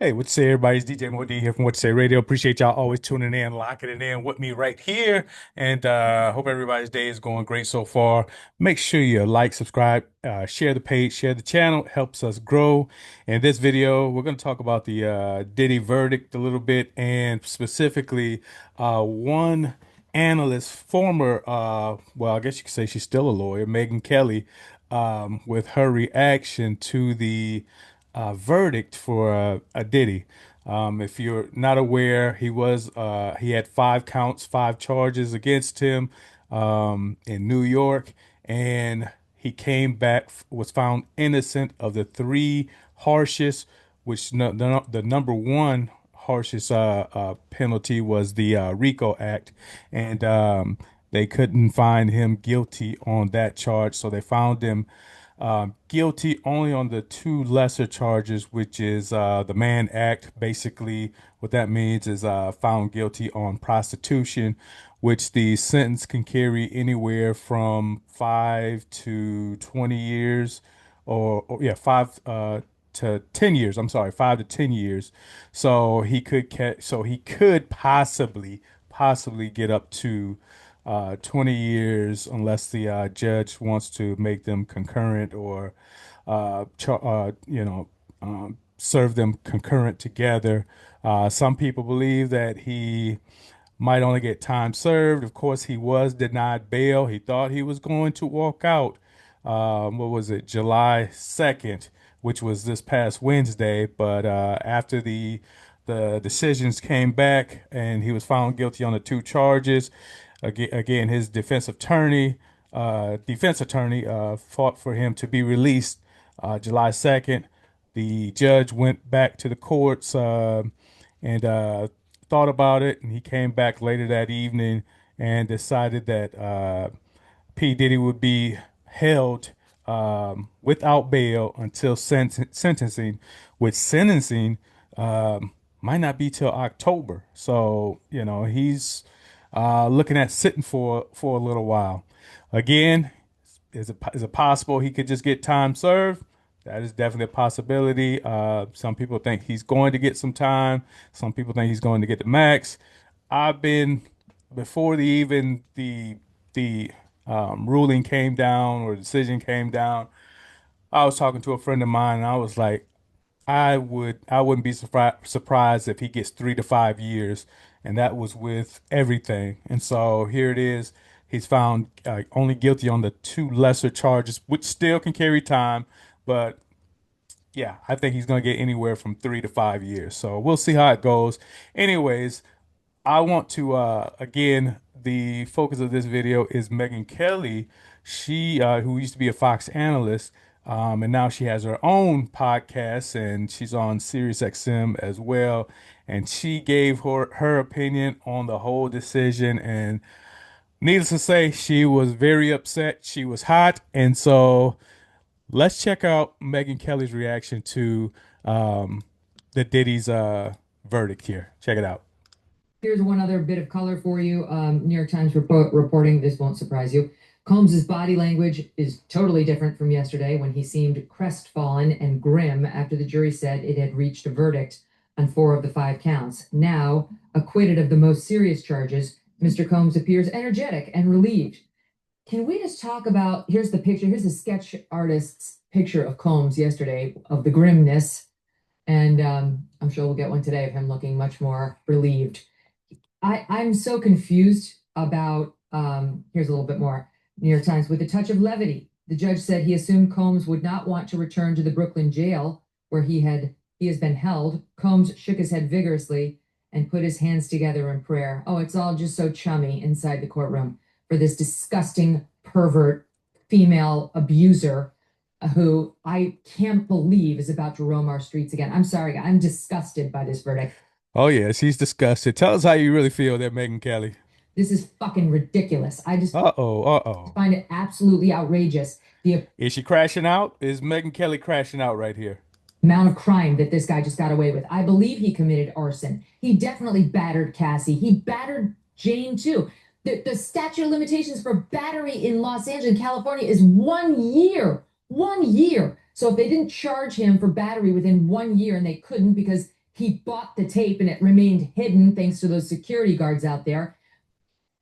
Hey, what's up, everybody? It's DJ Mo D here from What to Say Radio. Appreciate y'all always tuning in, locking it in with me right here. And hope everybody's day is going great so far. Make sure you like, subscribe, share the page, share the channel. It helps us grow. In this video, we're going to talk about the Diddy verdict a little bit, and specifically one analyst, former, well, I guess you could say she's still a lawyer, Megyn Kelly, with her reaction to the verdict for Diddy. If you're not aware, he had 5 counts, 5 charges against him in New York, and he came back, was found innocent of the three harshest, which the number one harshest penalty was the RICO Act, and they couldn't find him guilty on that charge, so they found him guilty only on the two lesser charges, which is the Mann Act. Basically, what that means is found guilty on prostitution, which the sentence can carry anywhere from 5 to 20 years, or yeah, 5 to 10 years. I'm sorry, 5 to 10 years. So he could possibly get up to 20 years unless the judge wants to make them concurrent or serve them concurrent together. Some people believe that he might only get time served. Of course, he was denied bail. He thought he was going to walk out. What was it, July 2nd, which was this past Wednesday. But after the decisions came back and he was found guilty on the two charges, again, his defense attorney fought for him to be released July 2nd. The judge went back to the courts and thought about it, and he came back later that evening and decided that P. Diddy would be held without bail until sentencing, which sentencing might not be till October. So, he's looking at sitting for a little while. Again, is it possible he could just get time served? That is definitely a possibility. Some people think he's going to get some time. Some people think he's going to get the max. I've been before the ruling came down or decision came down. I was talking to a friend of mine, and I was like, I wouldn't be surprised if he gets 3 to 5 years, and that was with everything. And so here it is. He's found only guilty on the two lesser charges, which still can carry time, but yeah, I think he's going to get anywhere from 3 to 5 years. So we'll see how it goes. Anyways, I want to again, the focus of this video is Megyn Kelly. She who used to be a Fox analyst, and now she has her own podcast, and she's on SiriusXM as well. And she gave her opinion on the whole decision, and needless to say, she was very upset. She was hot, and so let's check out Megyn Kelly's reaction to the Diddy's verdict here. Check it out. Here's one other bit of color for you. New York Times reporting, this won't surprise you. Combs's body language is totally different from yesterday when he seemed crestfallen and grim after the jury said it had reached a verdict on 4 of the 5 counts. Now, acquitted of the most serious charges, Mr. Combs appears energetic and relieved. Can we just talk about, here's the picture, here's the sketch artist's picture of Combs yesterday, of the grimness, and I'm sure we'll get one today of him looking much more relieved. I'm so confused about, here's a little bit more. New York Times, with a touch of levity, the judge said he assumed Combs would not want to return to the Brooklyn jail where he has been held. Combs shook his head vigorously and put his hands together in prayer. Oh, it's all just so chummy inside the courtroom for this disgusting pervert female abuser who I can't believe is about to roam our streets again. I'm sorry, I'm disgusted by this verdict. Oh yeah, she's disgusted. Tell us how you really feel there, Megyn Kelly. This is fucking ridiculous. I just Uh-oh, uh-oh. find it absolutely outrageous. The Is she crashing out? Is Megyn Kelly crashing out right here? amount of crime that this guy just got away with. I believe he committed arson. He definitely battered Cassie. He battered Jane too. The statute of limitations for battery in Los Angeles, California is 1 year. 1 year. So if they didn't charge him for battery within 1 year, and they couldn't because he bought the tape and it remained hidden thanks to those security guards out there,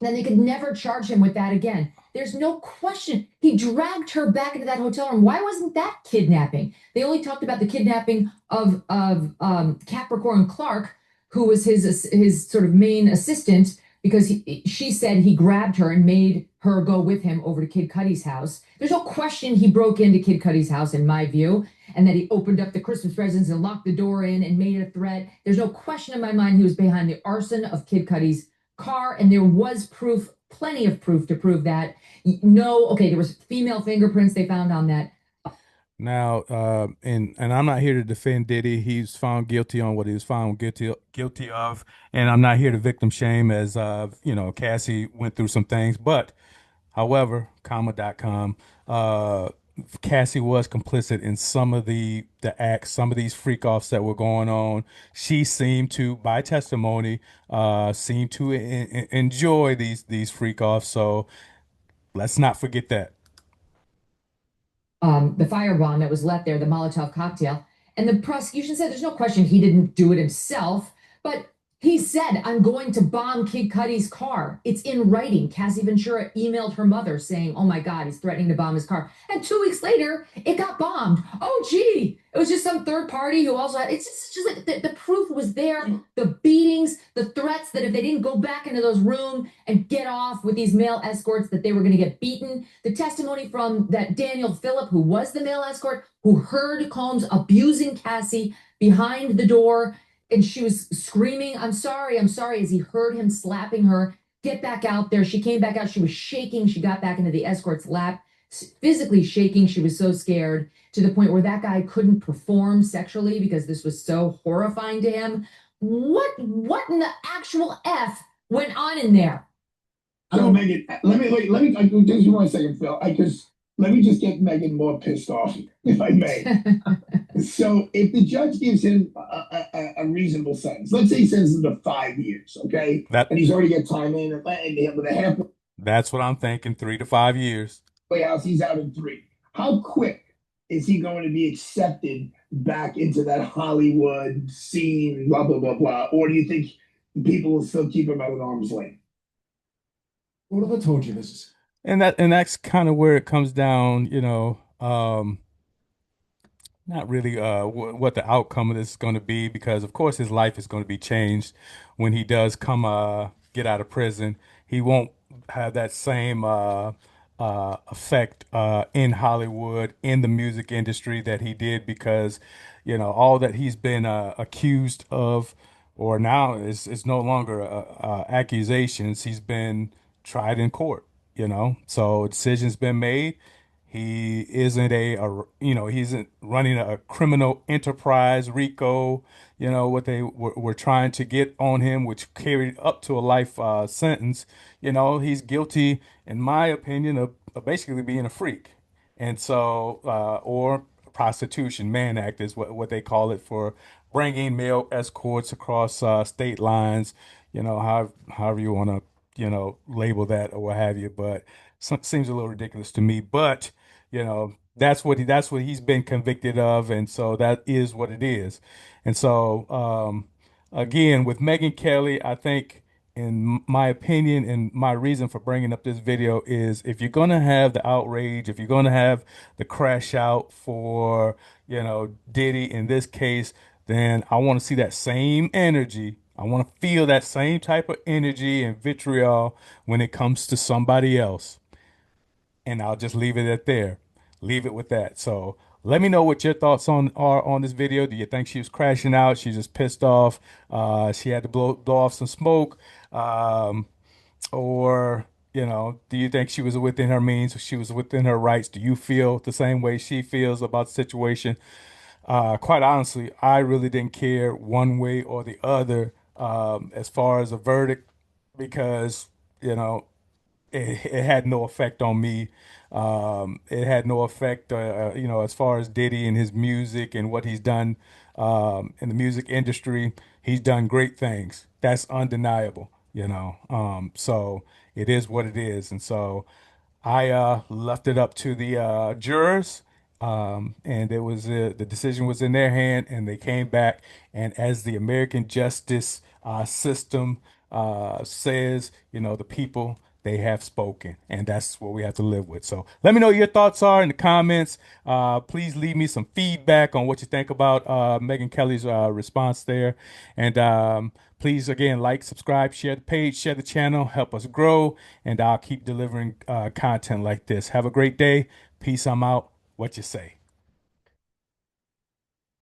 then they could never charge him with that again. There's no question. He dragged her back into that hotel room. Why wasn't that kidnapping? They only talked about the kidnapping of Capricorn Clark, who was his sort of main assistant, because she said he grabbed her and made her go with him over to Kid Cudi's house. There's no question he broke into Kid Cudi's house, in my view, and that he opened up the Christmas presents and locked the door in and made a threat. There's no question in my mind he was behind the arson of Kid Cudi's car, and there was proof, plenty of proof to prove that. No, okay, there was female fingerprints they found on that. Now, and I'm not here to defend Diddy. He's found guilty on what he was found guilty of, and I'm not here to victim shame, as Cassie went through some things. But, however, comma.com, Cassie was complicit in some of the acts, some of these freak offs that were going on. She seemed to, by testimony, seem to enjoy these freak offs. So let's not forget that. The firebomb that was left there, the Molotov cocktail. And the prosecution said there's no question he didn't do it himself, but he said, I'm going to bomb Kid Cudi's car. It's in writing. Cassie Ventura emailed her mother saying, oh my God, he's threatening to bomb his car. And 2 weeks later, it got bombed. Oh, gee, it was just some third party who also had, it's just like the proof was there, the beatings, the threats that if they didn't go back into those rooms and get off with these male escorts, that they were going to get beaten. The testimony from that Daniel Phillip, who was the male escort, who heard Combs abusing Cassie behind the door, and she was screaming, I'm sorry, as he heard him slapping her. Get back out there. She came back out. She was shaking. She got back into the escort's lap, physically shaking. She was so scared, to the point where that guy couldn't perform sexually because this was so horrifying to him. What in the actual F went on in there? So Megyn, let me just 1 second, Phil. Because let me just get Megyn more pissed off, if I may. So if the judge gives him a reasonable sentence, let's say he sends him to 5 years, okay, That and he's already got time in, and with a halfway that's what I'm thinking, 3 to 5 years. house, he's out in 3. How quick is he going to be accepted back into that Hollywood scene, blah blah blah blah? Or do you think people will still keep him at an arm's length? What have I told you? This is And that's kind of where it comes down, not really what the outcome of this is going to be, because of course his life is going to be changed when he does come get out of prison. He won't have that same effect in Hollywood, in the music industry, that he did, because all that he's been accused of, or now is no longer accusations. He's been tried in court, so a decision's been made. He isn't he isn't running a criminal enterprise, RICO, what they were trying to get on him, which carried up to a life sentence. He's guilty, in my opinion, of basically being a freak. And so, or prostitution, Mann Act is what they call it, for bringing male escorts across state lines, however you want to, label that or what have you. But seems a little ridiculous to me. But that's what he's been convicted of, and so that is what it is. And so again, with Megyn Kelly, I think, in my opinion and my reason for bringing up this video, is if you're going to have the outrage, if you're going to have the crash out for Diddy in this case, then I want to see that same energy. I want to feel that same type of energy and vitriol when it comes to somebody else. And I'll just leave it at there. Leave it with that. So let me know what your thoughts are on this video. Do you think she was crashing out? She's just pissed off. She had to blow off some smoke. Or, do you think she was within her means? She was within her rights? Do you feel the same way she feels about the situation? Quite honestly, I really didn't care one way or the other as far as a verdict, because, it had no effect on me. It had no effect, as far as Diddy and his music and what he's done in the music industry. He's done great things. That's undeniable. So it is what it is. And so I left it up to the jurors, And it was the decision was in their hand, and they came back. And as the American justice system says, the people they have spoken, and that's what we have to live with. So let me know what your thoughts are in the comments. Please leave me some feedback on what you think about Megyn Kelly's response there, and please again like, subscribe, share the page, share the channel, help us grow, and I'll keep delivering content like this. Have a great day. Peace. I'm out. What you say?